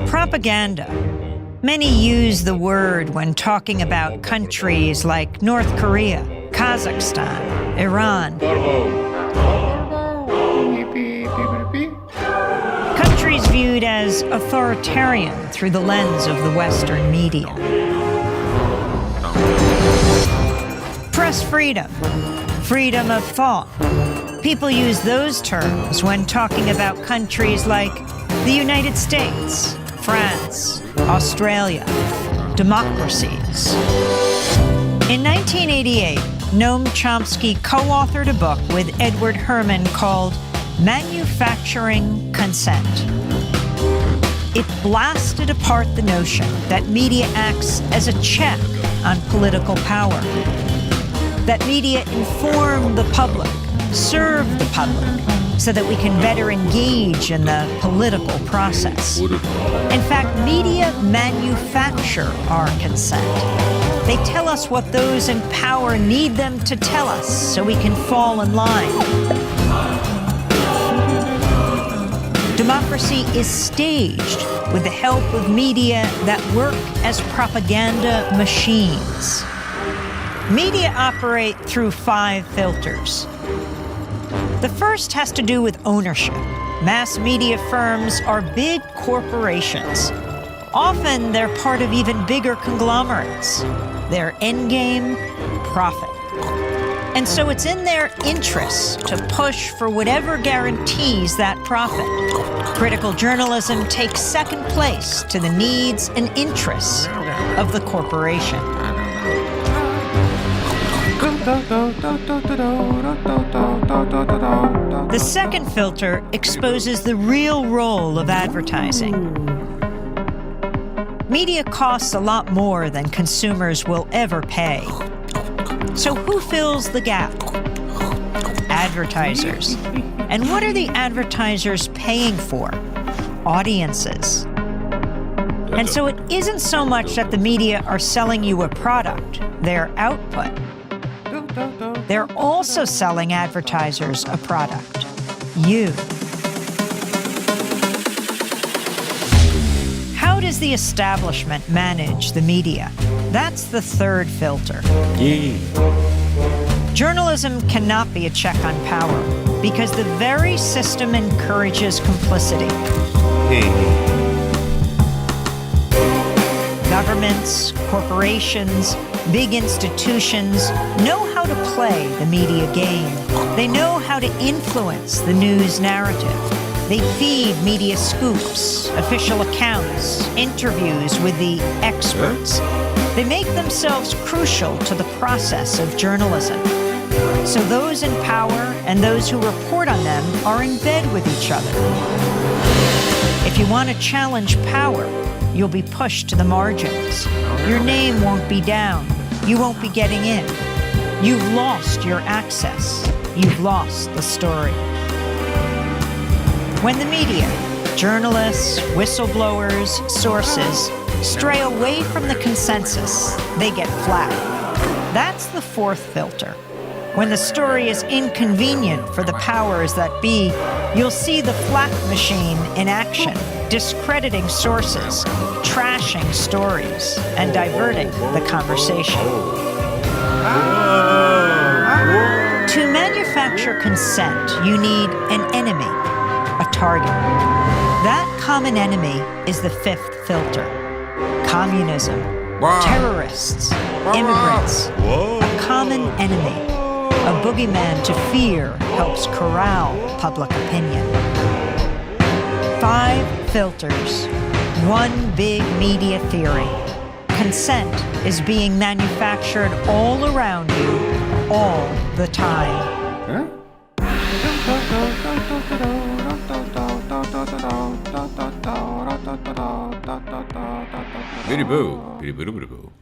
Propaganda. Many use the word when talking about countries like North Korea, Kazakhstan, Iran. Countries viewed as authoritarian through the lens of the Western media. Press freedom, freedom of thought. People use those terms when talking about countries like the United States, France, Australia, democracies. In 1988, Noam Chomsky co-authored a book with Edward Herman called Manufacturing Consent. It blasted apart the notion that media acts as a check on political power, that media inform the public, serve the public, so that we can better engage in the political process. In fact, media manufacture our consent. They tell us what those in power need them to tell us so we can fall in line. Democracy is staged with the help of media that work as propaganda machines. Media operate through 5 filters. The first has to do with ownership. Mass media firms are big corporations. Often they're part of even bigger conglomerates. Their endgame, profit. And so it's in their interests to push for whatever guarantees that profit. Critical journalism takes second place to the needs and interests of the corporation. The second filter exposes the real role of advertising. Media costs a lot more than consumers will ever pay. So who fills the gap? Advertisers. And what are the advertisers paying for? Audiences. And so it isn't so much that the media are selling you a product, their output. They're also selling advertisers a product, you. How does the establishment manage the media? That's the third filter. Journalism cannot be a check on power because the very system encourages complicity. Governments, corporations, big institutions know how to play the media game. They know how to influence the news narrative. They feed media scoops, official accounts, interviews with the experts. They make themselves crucial to the process of journalism. So those in power and those who report on them are in bed with each other. If you want to challenge power, you'll be pushed to the margins. Your name won't be down. You won't be getting in. You've lost your access. You've lost the story. When the media, journalists, whistleblowers, sources, stray away from the consensus, they get flat. That's the fourth filter. When the story is inconvenient for the powers that be, you'll see the flak machine in action, discrediting sources, trashing stories, and diverting the conversation. To manufacture consent, you need an enemy, a target. That common enemy is the fifth filter. Communism, terrorists, immigrants, a common enemy. A boogeyman to fear helps corral public opinion. 5 filters, one big media theory. Consent is being manufactured all around you, all the time. Biddy boo, biddy boo, biddy boo.